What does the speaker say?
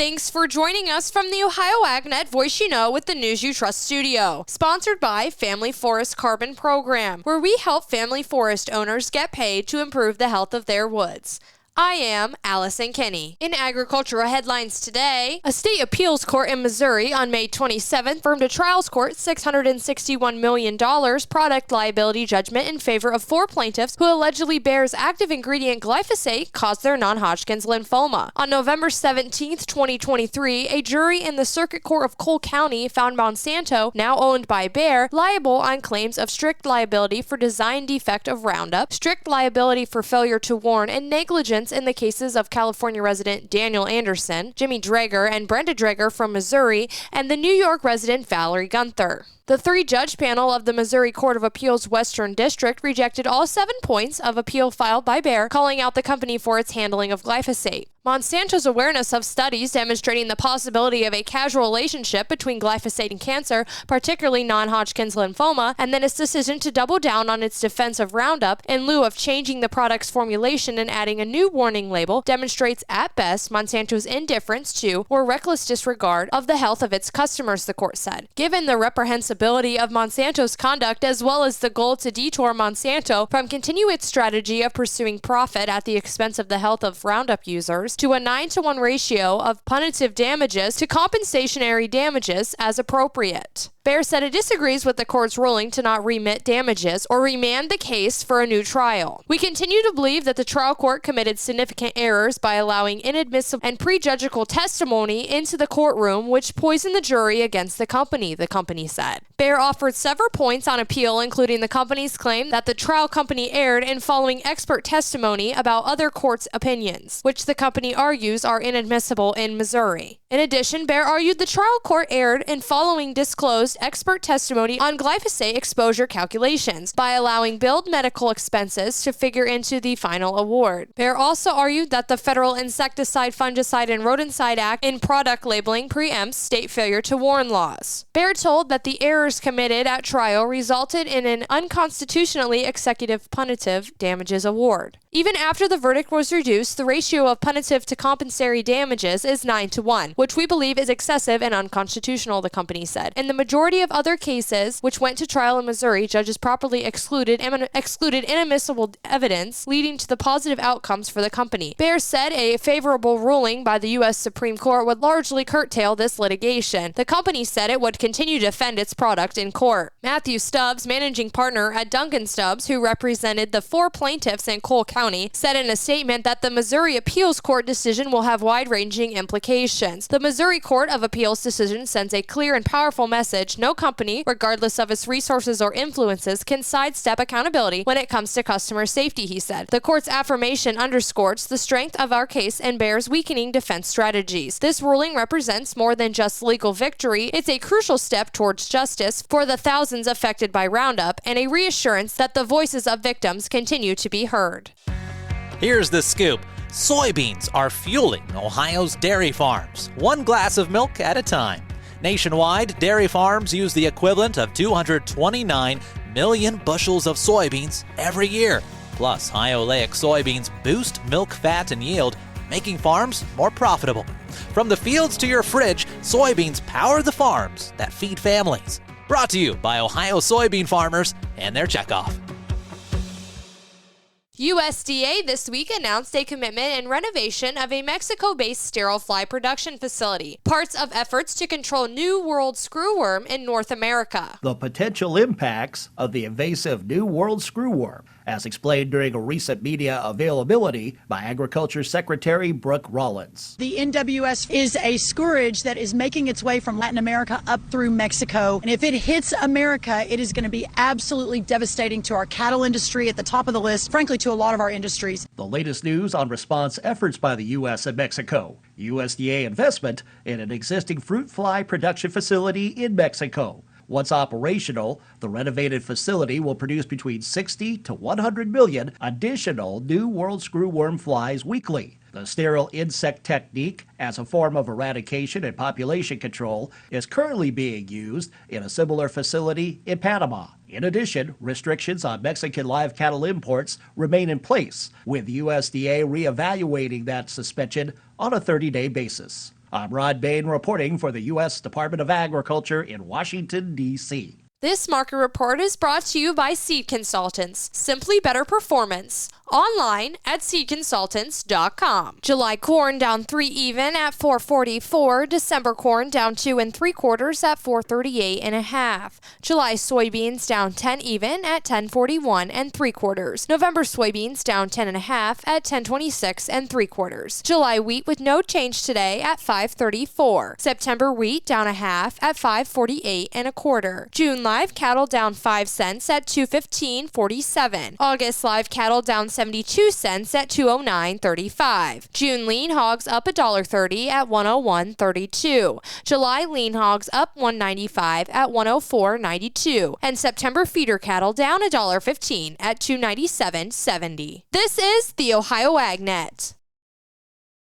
Thanks for joining us from the Ohio AgNet Voice You Know with the News You Trust studio. Sponsored by Family Forest Carbon Program, where we help family forest owners get paid to improve the health of their woods. I am Allison Kinney. In agricultural headlines today, a state appeals court in Missouri on May 27th affirmed a trials court $661 million product liability judgment in favor of 4 plaintiffs who allegedly Bayer's active ingredient glyphosate caused their non-Hodgkin's lymphoma. On November 17th, 2023, a jury in the Circuit Court of Cole County found Monsanto, now owned by Bayer, liable on claims of strict liability for design defect of Roundup, strict liability for failure to warn, and negligence in the cases of California resident Daniel Anderson, Jimmy Drager, and Brenda Drager from Missouri, and the New York resident Valerie Gunther. The 3-judge panel of the Missouri Court of Appeals Western District rejected all 7 points of appeal filed by Bayer, calling out the company for its handling of glyphosate. Monsanto's awareness of studies demonstrating the possibility of a causal relationship between glyphosate and cancer, particularly non-Hodgkin's lymphoma, and then its decision to double down on its defense of Roundup in lieu of changing the product's formulation and adding a new warning label demonstrates at best Monsanto's indifference to or reckless disregard of the health of its customers, the court said. Given the reprehensibility of Monsanto's conduct as well as the goal to detour Monsanto from continue its strategy of pursuing profit at the expense of the health of Roundup users, to a 9-to-1 ratio of punitive damages to compensatory damages as appropriate. Bayer said it disagrees with the court's ruling to not remit damages or remand the case for a new trial. We continue to believe that the trial court committed significant errors by allowing inadmissible and prejudicial testimony into the courtroom, which poisoned the jury against the company said. Bayer offered several points on appeal, including the company's claim that the trial company erred in following expert testimony about other courts' opinions, which the company argues are inadmissible in Missouri. In addition, Bayer argued the trial court erred in following disclosed expert testimony on glyphosate exposure calculations by allowing billed medical expenses to figure into the final award. Bayer also argued that the Federal Insecticide, Fungicide, and Rodenticide Act in product labeling preempts state failure to warn laws. Bayer told that the errors committed at trial resulted in an unconstitutionally executive punitive damages award. Even after the verdict was reduced, the ratio of punitive to compensatory damages is 9-to-1, which we believe is excessive and unconstitutional, the company said. In the majority of other cases which went to trial in Missouri, judges properly excluded inadmissible evidence, leading to the positive outcomes for the company. Bayer said a favorable ruling by the U.S. Supreme Court would largely curtail this litigation. The company said it would continue to defend its product in court. Matthew Stubbs, managing partner at Duncan Stubbs, who represented the 4 plaintiffs in Cole County, said in a statement that the Missouri Appeals Court decision will have wide-ranging implications. The Missouri Court of Appeals decision sends a clear and powerful message: no company, regardless of its resources or influences, can sidestep accountability when it comes to customer safety, he said. The court's affirmation underscores the strength of our case and Bayer's weakening defense strategies. This ruling represents more than just legal victory. It's a crucial step towards justice for the thousands affected by Roundup and a reassurance that the voices of victims continue to be heard. Here's the scoop. Soybeans are fueling Ohio's dairy farms, 1 glass of milk at a time. Nationwide, dairy farms use the equivalent of 229 million bushels of soybeans every year. Plus, high oleic soybeans boost milk fat and yield, making farms more profitable. From the fields to your fridge, soybeans power the farms that feed families. Brought to you by Ohio soybean farmers and their checkoff. USDA this week announced a commitment and renovation of a Mexico-based sterile fly production facility, parts of efforts to control New World screwworm in North America. The potential impacts of the invasive New World screwworm, as explained during a recent media availability by Agriculture Secretary Brooke Rollins. The NWS is a scourge that is making its way from Latin America up through Mexico. And if it hits America, it is going to be absolutely devastating to our cattle industry at the top of the list, frankly, to a lot of our industries. The latest news on response efforts by the U.S. and Mexico. USDA investment in an existing fruit fly production facility in Mexico. Once operational, the renovated facility will produce between 60 to 100 million additional New World screwworm flies weekly. The sterile insect technique, as a form of eradication and population control, is currently being used in a similar facility in Panama. In addition, restrictions on Mexican live cattle imports remain in place, with USDA reevaluating that suspension on a 30-day basis. I'm Rod Bain reporting for the U.S. Department of Agriculture in Washington, D.C. This market report is brought to you by Seed Consultants, Simply Better Performance. Online at seedconsultants.com. July corn down 3 even at 444. December corn down 2 3/4 at 438 1/2. July soybeans down 10 even at 1041 3/4. November soybeans down 10 1/2 at 1026 3/4. July wheat with no change today at 534. September wheat down 1/2 at 548 1/4. June live cattle down 5 cents at 215.47. August live cattle down 72 cents at 209.35. June lean hogs up $1.30 at 101.32. July lean hogs up $1.95 at 104.92. And September feeder cattle down $1.15 at 297.70. This is the Ohio AgNet.